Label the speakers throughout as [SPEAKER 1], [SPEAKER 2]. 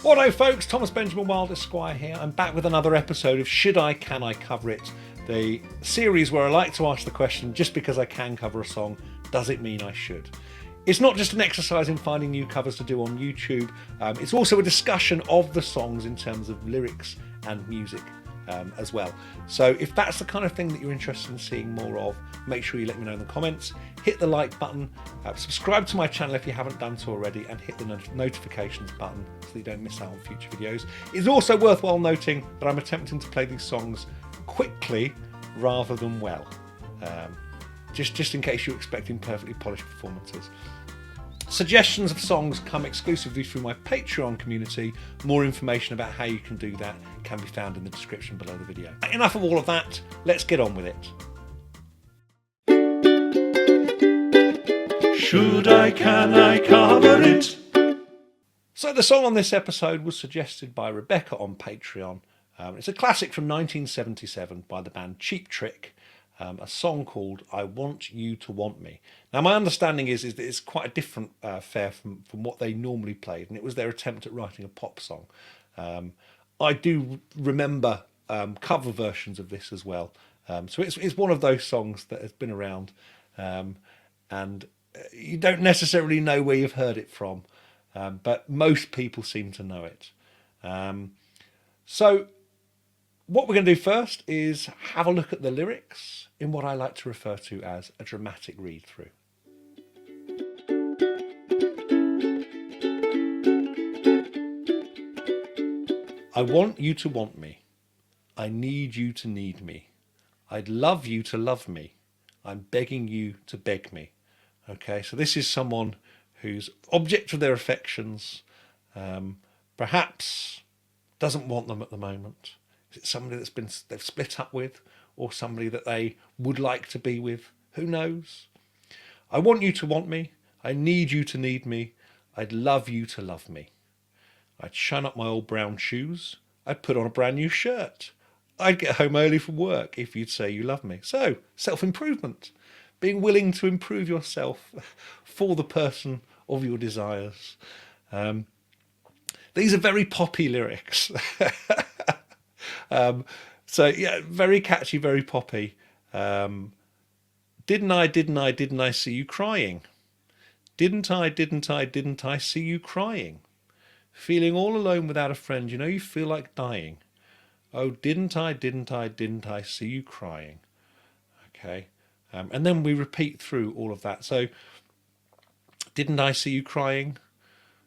[SPEAKER 1] Hello folks, Thomas Benjamin Wilde Esquire here. I'm back with another episode of Should I, Can I Cover It? The series where I like to ask the question, just because I can cover a song, does it mean I should? It's not just an exercise in finding new covers to do on YouTube, it's also a discussion of the songs in terms of lyrics and music as well. So if that's the kind of thing that you're interested in seeing more of, make sure you let me know in the comments. Hit the like button, subscribe to my channel if you haven't done so already, and hit the notifications button so that you don't miss out on future videos. It's also worthwhile noting that I'm attempting to play these songs quickly rather than well, just in case you're expecting perfectly polished performances. Suggestions of songs come exclusively through my Patreon community. More information about how you can do that can be found in the description below the video. Enough of all of that, let's get on with it. Should I, can I cover it? So the song on this episode was suggested by Rebecca on Patreon. It's a classic from 1977 by the band Cheap Trick. A song called I Want You to Want Me. Now my understanding is that it's quite a different fare from what they normally played, and it was their attempt at writing a pop song. I do remember cover versions of this as well, so it's one of those songs that has been around, and you don't necessarily know where you've heard it from, but most people seem to know it. So what we're going to do first is have a look at the lyrics in what I like to refer to as a dramatic read-through. I want you to want me. I need you to need me. I'd love you to love me. I'm begging you to beg me. Okay, so this is someone who's object of their affections, perhaps doesn't want them at the moment. Is it somebody they've split up with, or somebody that they would like to be with? Who knows? I want you to want me. I need you to need me. I'd love you to love me. I'd shine up my old brown shoes. I'd put on a brand new shirt. I'd get home early from work if you'd say you love me. So, self-improvement. Being willing to improve yourself for the person of your desires. These are very poppy lyrics. So yeah, very catchy, very poppy. Didn't I see you crying? Didn't I see you crying? Feeling all alone without a friend, you know you feel like dying. Oh, didn't I see you crying? Okay, and then we repeat through all of that. So, didn't I see you crying?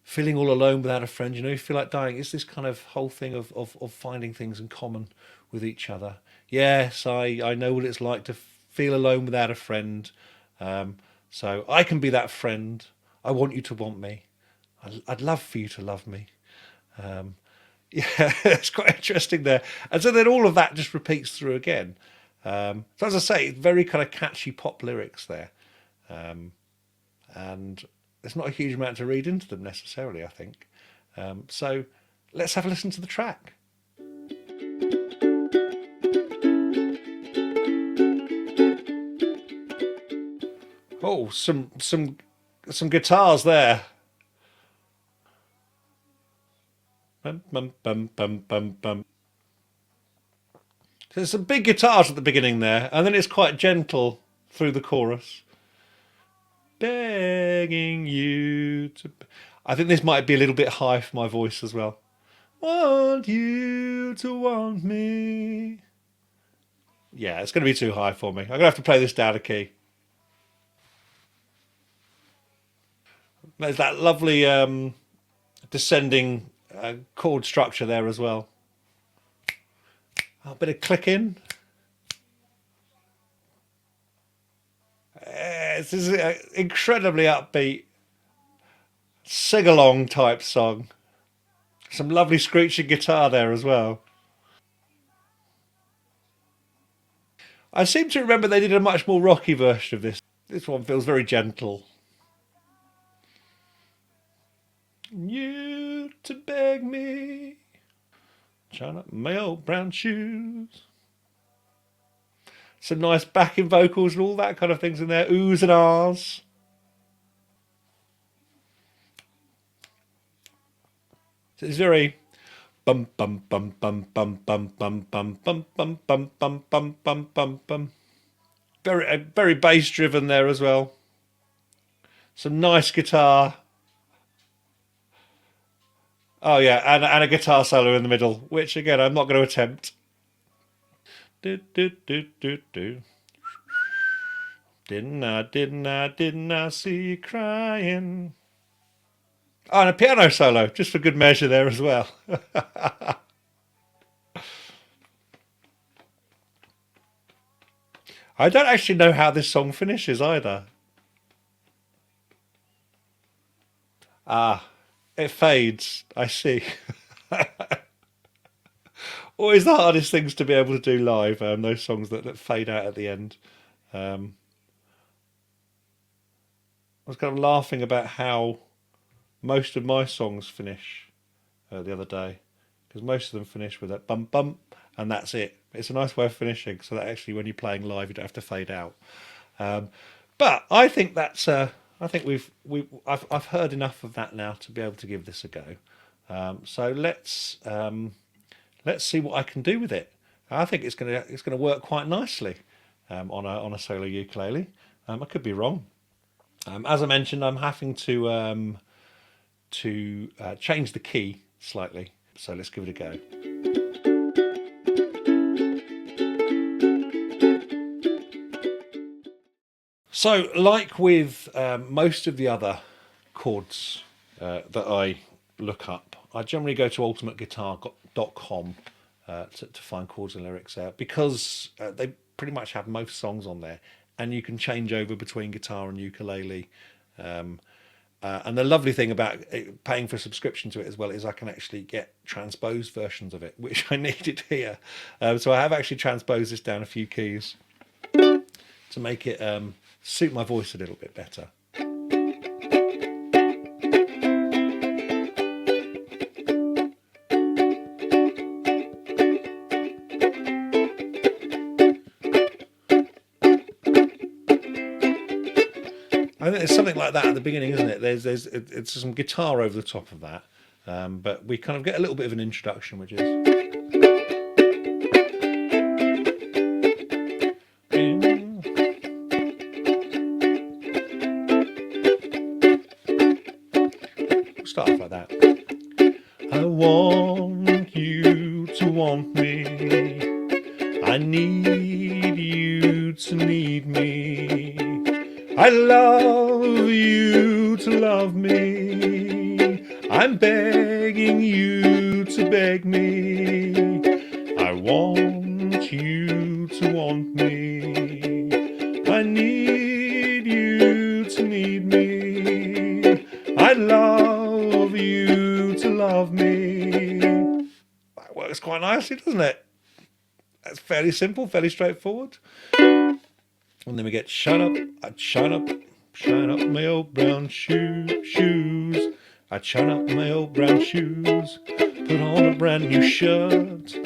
[SPEAKER 1] Feeling all alone without a friend, you know you feel like dying. It's this kind of whole thing of finding things in common with each other. Yes, I know what it's like to feel alone without a friend. So I can be that friend. I want you to want me. I'd love for you to love me. Yeah, it's quite interesting there. And so then all of that just repeats through again. So as I say, very kind of catchy pop lyrics there. And there's not a huge amount to read into them necessarily, I think. So let's have a listen to the track. Oh, some guitars there. Bum, bum, bum, bum, bum, bum. So there's some big guitars at the beginning there, and then it's quite gentle through the chorus. Begging you to... I think this might be a little bit high for my voice as well. Want you to want me. Yeah, it's going to be too high for me. I'm going to have to play this down a key. There's that lovely descending chord structure there as well. A bit of clicking. This is an incredibly upbeat sing-along type song. Some lovely screeching guitar there as well. I seem to remember they did a much more rocky version of this. This one feels very gentle. You to beg me, shine up my old brown shoes. Some nice backing vocals and all that kind of things in there. Oohs and ahs. So it's very bum bum bum bum bum bum bum bum bum bum bum bum bum bum bum bum. Very bass driven there as well. Some nice guitar. Oh yeah, and a guitar solo in the middle, which again I'm not going to attempt. Do do do do do. Didn't I see you crying? Oh, and a piano solo, just for good measure there as well. I don't actually know how this song finishes either. Ah, it fades. I see. Always the hardest things to be able to do live, those songs that fade out at the end. Um, I was kind of laughing about how most of my songs finish the other day, because most of them finish with that bump bump, and that's it. It's a nice way of finishing, so that actually when you're playing live, you don't have to fade out. Um, but I think that's I think I've heard enough of that now to be able to give this a go. So let's see what I can do with it. I think it's gonna work quite nicely on a solo ukulele. I could be wrong. As I mentioned, I'm having to change the key slightly. So let's give it a go. So, like with most of the other chords that I look up, I generally go to ultimateguitar.com to find chords and lyrics there, because they pretty much have most songs on there, and you can change over between guitar and ukulele. And the lovely thing about paying for a subscription to it as well is I can actually get transposed versions of it, which I needed here. So I have actually transposed this down a few keys to make it suit my voice a little bit better. I think there's something like that at the beginning, isn't it? It's some guitar over the top of that, but we kind of get a little bit of an introduction, which is. Start off like that. I want you to want me. I need you to need me. I love you to love me. I'm begging you to beg me. I want you to want me. I need you to need me. I love you to love me. That works quite nicely, doesn't it? That's fairly simple, fairly straightforward. And then we get shine up, I'd shine up my old brown shoes. I'd shine up my old brown shoes, put on a brand new shirt.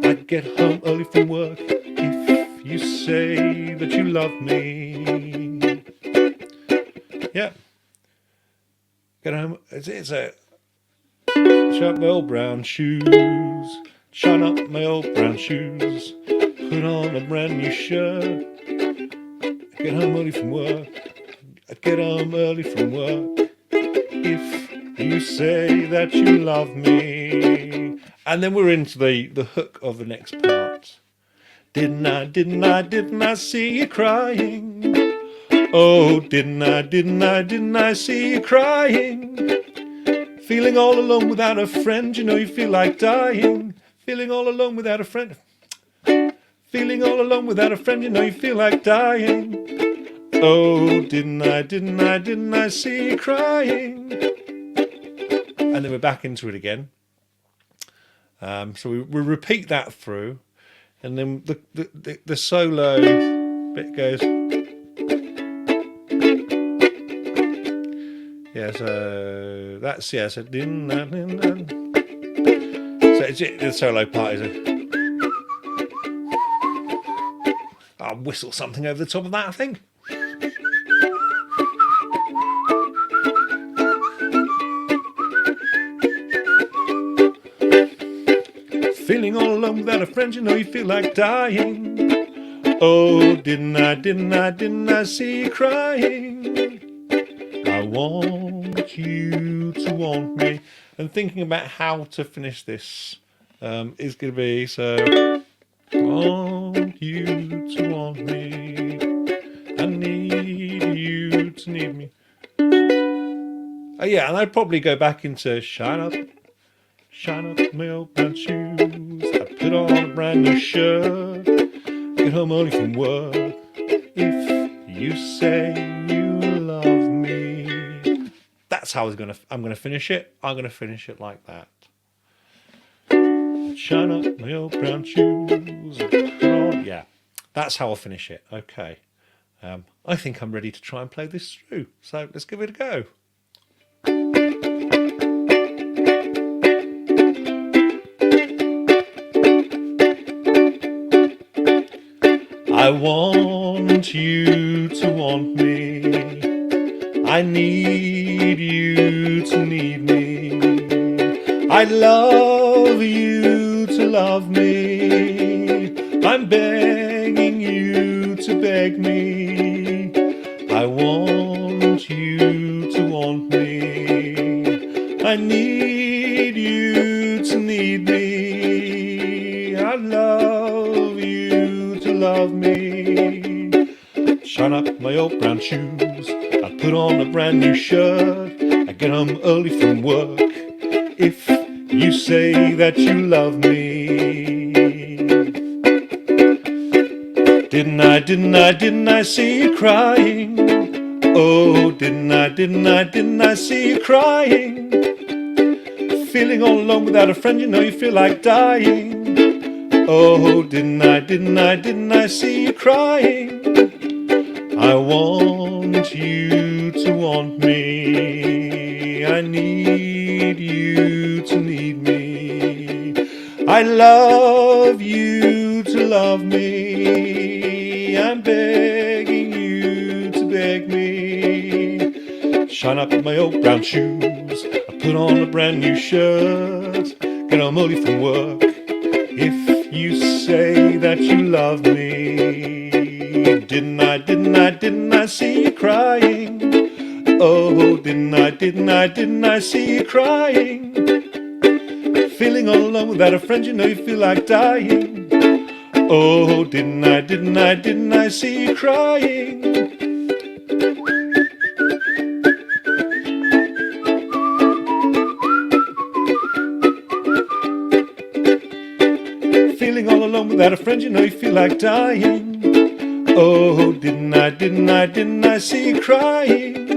[SPEAKER 1] I'd get home early from work if you say that you love me. Yeah. Get home, it's a shine up my old brown shoes, shine up my old brown shoes, put on a brand new shirt. Get home early from work. I'd get home early from work if you say that you love me. And then we're into the hook of the next part. Didn't I see you crying? Oh, didn't I see you crying? Feeling all alone without a friend, you know you feel like dying. Feeling all alone without a friend. Feeling all alone without a friend, you know you feel like dying. Oh, didn't I see you crying? And then we're back into it again. So we repeat that through, and then the solo bit goes. Yeah, so that's so the solo part is a. I'll whistle something over the top of that, I think. Feeling all alone without a friend, you know you feel like dying. Oh, didn't I see you crying? I want you to want me. And thinking about how to finish this is going to be so. I want you to want me. I need you to need me. Oh yeah, and I'd probably go back into shine up my old brown shoes. I put on a brand new shirt, get home early from work. If you say you love me, that's how I'm gonna finish it. I'm gonna finish it like that. Shine up my old brown shoes. Yeah, that's how I'll finish it. Okay. I think I'm ready to try and play this through. So let's give it a go. I want you to want me. I need you to need me. I love you to love me. I'm begging you to beg me. I want you to want me. I need you to need me. I love you to love me. Shine up my old brown shoes. I put on a brand new shirt. I get home early from work. If you say that you love me. Didn't I see you crying? Oh, didn't I see you crying? Feeling all alone without a friend, you know you feel like dying. Oh, didn't I see you crying? I want you to want me. I need you to need me. I love you to love me. I'm begging you to beg me. Shine up my old brown shoes. I put on a brand new shirt. Get home early from work. If you say that you love me. Didn't I see you crying? Oh, didn't I see you crying? Feeling all alone without a friend, you know you feel like dying. Oh, didn't I see you crying? Feeling all alone without a friend, you know you feel like dying. Oh, didn't I see you crying?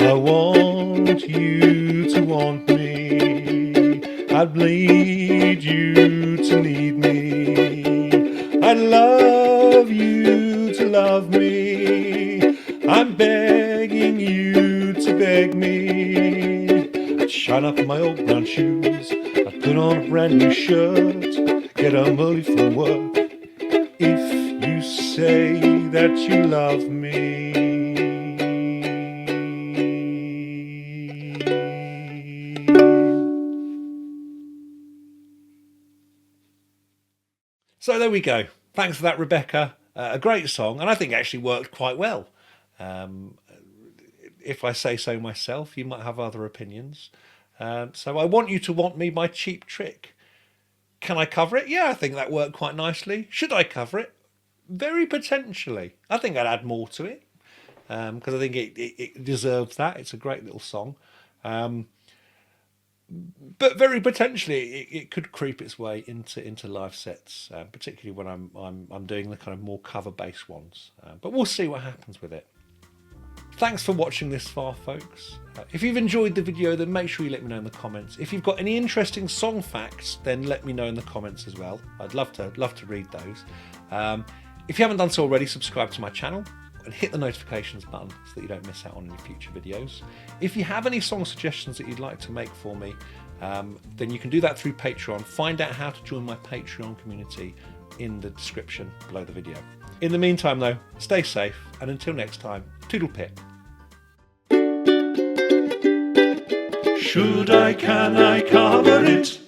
[SPEAKER 1] I want you to want me. I bleed you to need me. I love you to love me. I'm begging you to beg me. I'd shine up my old brown shoes. I'd put on a brand new shirt. Get home early from work. If you say that you love me. So there we go. Thanks for that, Rebecca. A great song, and I think it actually worked quite well. If I say so myself, you might have other opinions. So I Want You to Want Me by Cheap Trick. Can I cover it? Yeah, I think that worked quite nicely. Should I cover it? Very potentially. I think I'd add more to it because I think it deserves that. It's a great little song. But very potentially it could creep its way into live sets, particularly when I'm doing the kind of more cover-based ones. But we'll see what happens with it. Thanks for watching this far, folks. If you've enjoyed the video, then make sure you let me know in the comments. If you've got any interesting song facts, then let me know in the comments as well. I'd love to read those. If you haven't done so already, subscribe to my channel and hit the notifications button so that you don't miss out on any future videos. If you have any song suggestions that you'd like to make for me, then you can do that through Patreon. Find out how to join my Patreon community in the description below the video. In the meantime though, stay safe, and until next time, toodle pip. Should I, can I cover it?